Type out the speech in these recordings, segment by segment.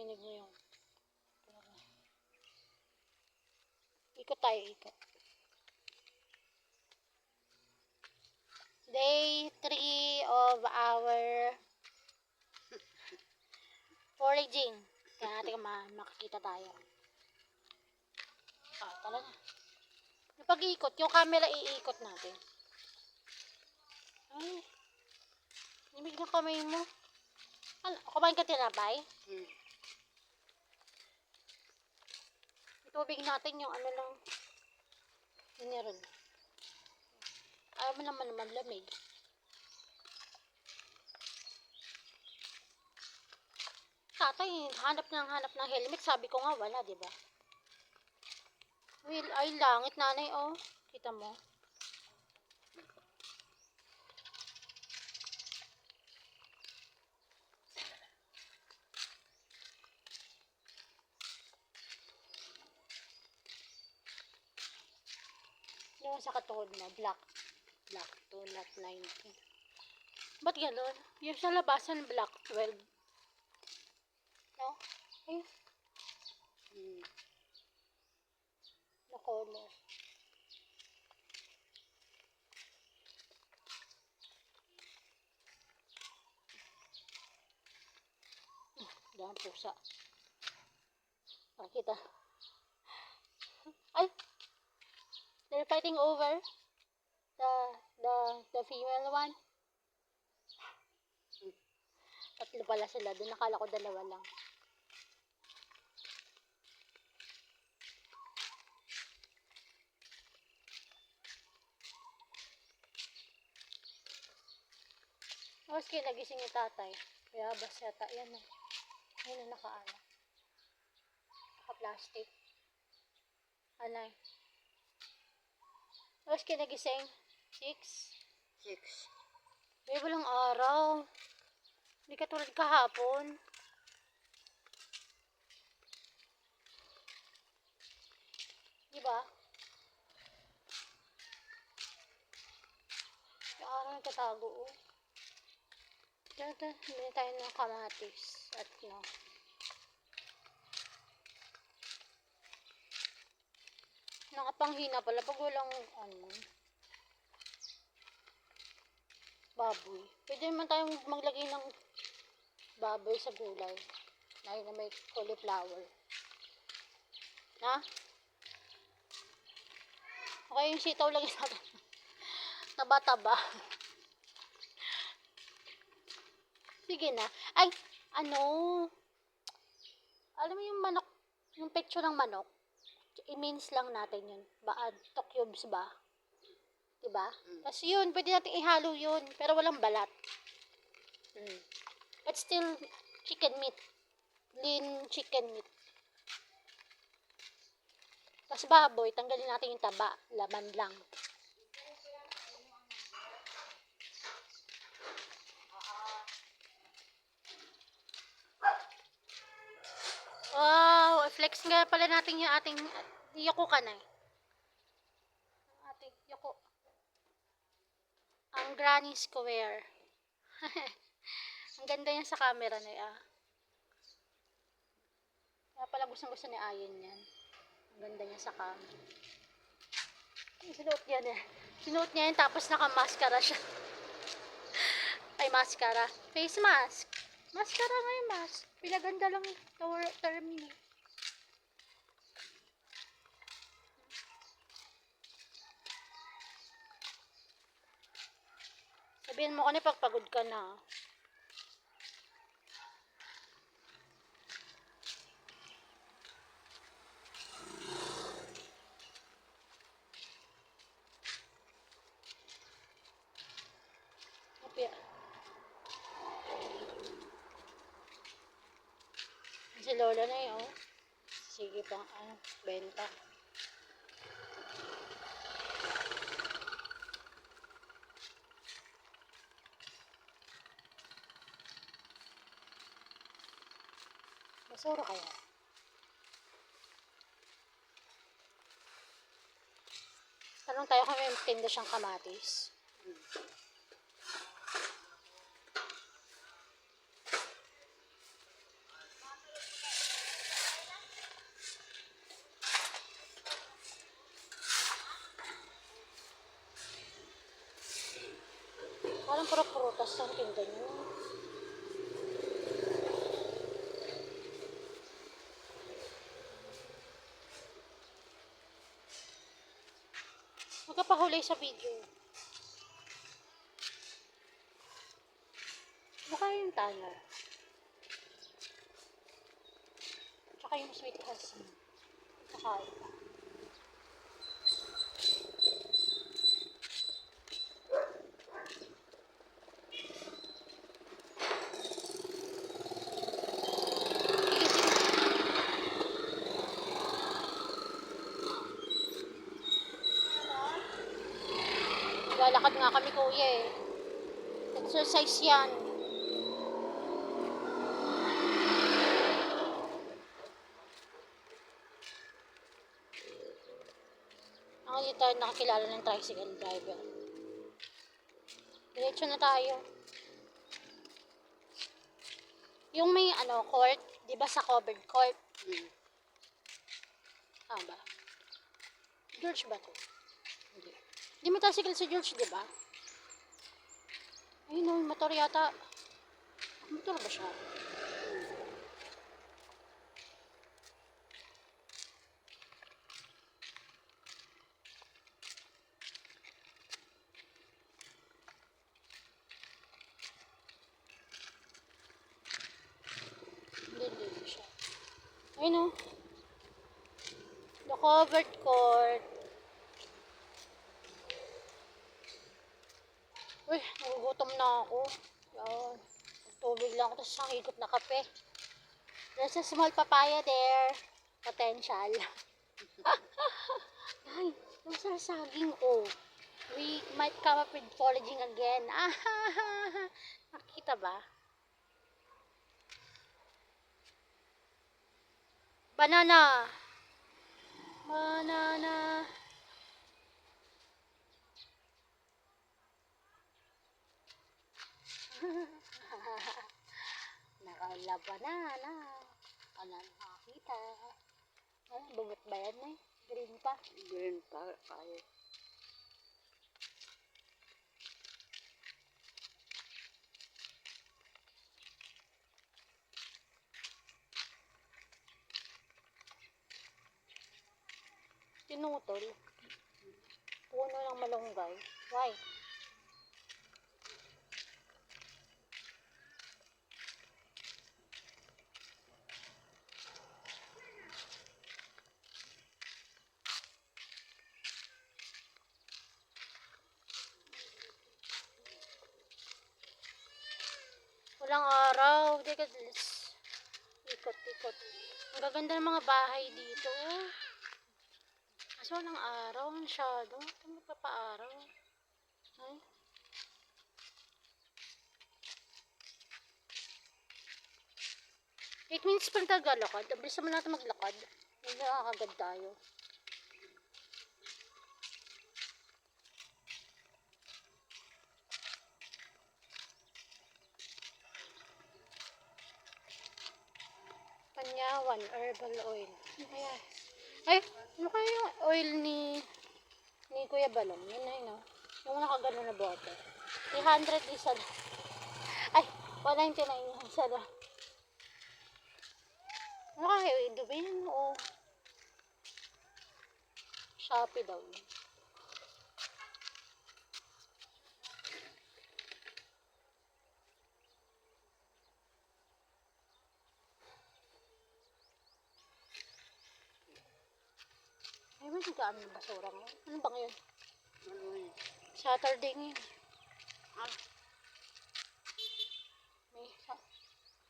Narinig mo yung ikot tayo, ikot. Day 3 of our foraging. Kaya natin makakita tayo. Tala na. Yung pag-iikot, yung camera iikot natin. Ay, limig na kamay mo. Ano, kumain ka tinapay? Tubig natin yung ano lang. Mineral. Ayaw mo naman lamig. Tatay, hanap ng helmet. Sabi ko nga wala, di ba? Ay, langit nanay, oh. Kita mo? Yung sa katuhod mo, black 2, not 19. Ba't gano'n? Yung sa labasan, black 12. No? Ay. Na color. Dahan pusa. Kita. Ay! They're fighting over the female one. Tatlo pala sila. Doon nakala ko dalawa lang. Maski nagising ni tatay. Kaya bas yata. Yan na. Yan na nakaano. Naka-plastic. Anay. Maski nagising. 6. May walang araw. Hindi ka tulad kahapon. Diba? Yung araw nagtatago, oh. Dito, hindi tayo ng kamatis. At no. Nakapanghina pala pag walang ano, baboy. Pwede naman tayong maglagay ng baboy sa gulay. Na may cauliflower. Na? Okay, yung sitaw lagi natin. Taba-taba. Sige na. Ay, ano? Alam mo yung manok, yung pecture ng manok? I-mince lang natin yun. 2 cubes ba? Diba? Tapos yun, pwede natin ihalo yun. Pero walang balat. But still, chicken meat. Lean chicken meat. Tapos baboy, tanggalin natin yung taba. Laman lang. Wow, flex nga pala natin yung ating yoko ka na eh. Ating yoko. Ang granny square. Ang ganda yan sa camera na yan. Kaya pala gusto ni Ayen yan. Ang ganda niya sa camera. Sinuot niya na. Sinuot niya yan tapos naka-mascara siya. Ay, mascara. Face mask. Mascara nga yung mask. Pilaganda lang term niya. Sabihin mo kanina pagpagod ka na. Si Lola na yun, oh. Sige pang benta. Basura kaya? Tanong tayo kung may tinda siyang kamatis. Parang puro prutas ang tinda nyo. Magkapahuli sa video. Mukha yung tana. Tsaka yung sweet hasna. Tsaka iba. Lalakad nga kami kuya eh. Exercise yan. Ako dito tayo nakakilala ng tricycle driver. Diretso na tayo. Yung may court, di ba sa covered court? Ba? George ba to? Hindi. Hindi may tricycle sa George, di ba? Ayun o, motor yata. Motor ba siya? Hindi siya. Ayun o. The covered court. Uy, nagugutom na ako. Yan. Tubig lang ako, tapos higop na kape. There's a small papaya there. Potential. Ay, yung sa saging ko. We might come up with foraging again. Nakikita ba? Banana. Banana. Nakala banana. Wala nakakita. Bungot ba yan eh? Green pa. Green pa, kaya. Tinutol. Puno ng malunggay. Why? Walang araw. Ikot-ikot. Ang gaganda ng mga bahay dito. Kaso walang araw. Masyado. Ito magpapaaraw. Ay. It means pag tagalakad, abilis naman natin maglakad. Hindi nakakagad tayo. Panyawan, herbal oil. Ay, ano kaya yung oil ni Kuya Balong? Yun ay no. Yung nakagano na bote. 300 isa na. Ay, 199 yung isa na. Ano kaya yung idubin o Shopee daw. Ay, may nagkaan ng basura ngayon. Ano ba ngayon? Ano yun? Saturday ngayon. May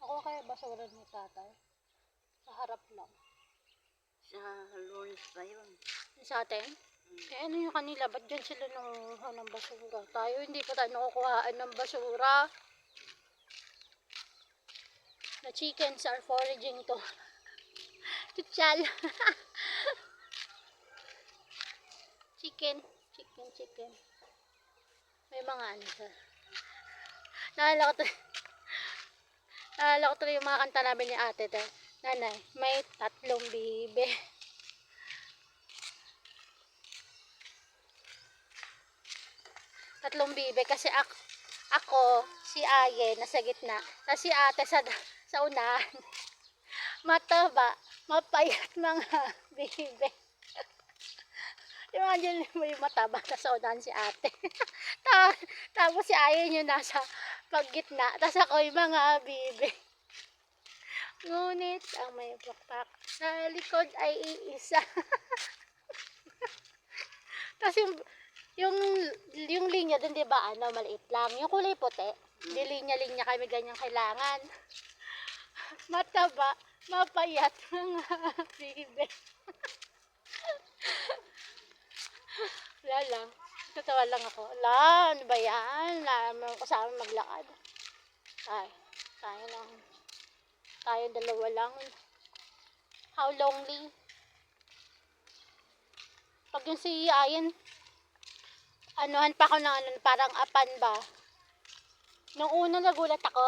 ako kaya basura ni tatay. Sa harap lang. Sa Lunes pa yun. Sa atin? Eh ano yung kanila? Ba't dyan sila nanguha ng basura? Tayo hindi pa tayo nakukuhaan ng basura. The chickens are foraging to. Tutsal. Chicken. May mga ano sa. Naalala ko to yung mga kanta namin ni ate. Nanay, may 3 bibe. Tatlong bibe kasi Ako, si Aye, nasa gitna. Tapos si ate sa unahan. Mataba, mapayat mga bibe. Imagine mo yung mataba, nasa unahan si ate. Ta- Tapos si Aye yung nasa paggitna. Tapos ako yung mga bibe. Ngunit ang may pakpak sa likod ay iisa. Tapos yung linya dun, di ba, ano, maliit lang. Yung kulay puti, di linya-linya kami ganyan kailangan. Mataba, mapayat, mga bibe. Wala lang. Tatawa lang ako. Ala, ano ba yan? Wala naman kasama maglakad. Ay, tayo lang. Tayo dalawa lang. How lonely. Pag yung si Ayan, anuhan pa ako ng ano, parang apan ba. Nung una nagulat ako.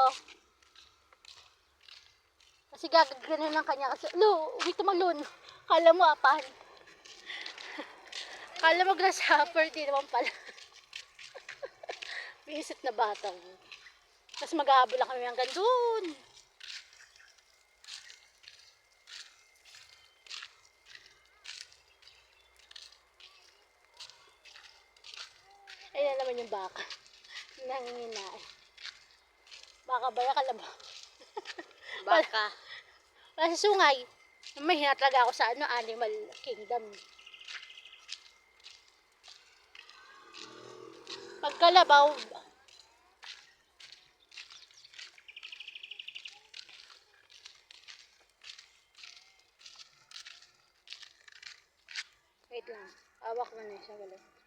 Kasi gagagano ng kanya. Kasi, lo, uwi tumalon. Kala mo apan. Kala mo grasshopper, di naman pala. Bisit na bata. Tapos mag-aabol lang kami hanggang dun. Ayun na naman yung baka. Nanginginay. Baka ba yan, kalabaw. Baka. Wala sa sungay. Mahina talaga ako sa ano, Animal Kingdom. Pagkalabaw, wait lang. Awak mo na siya, wala.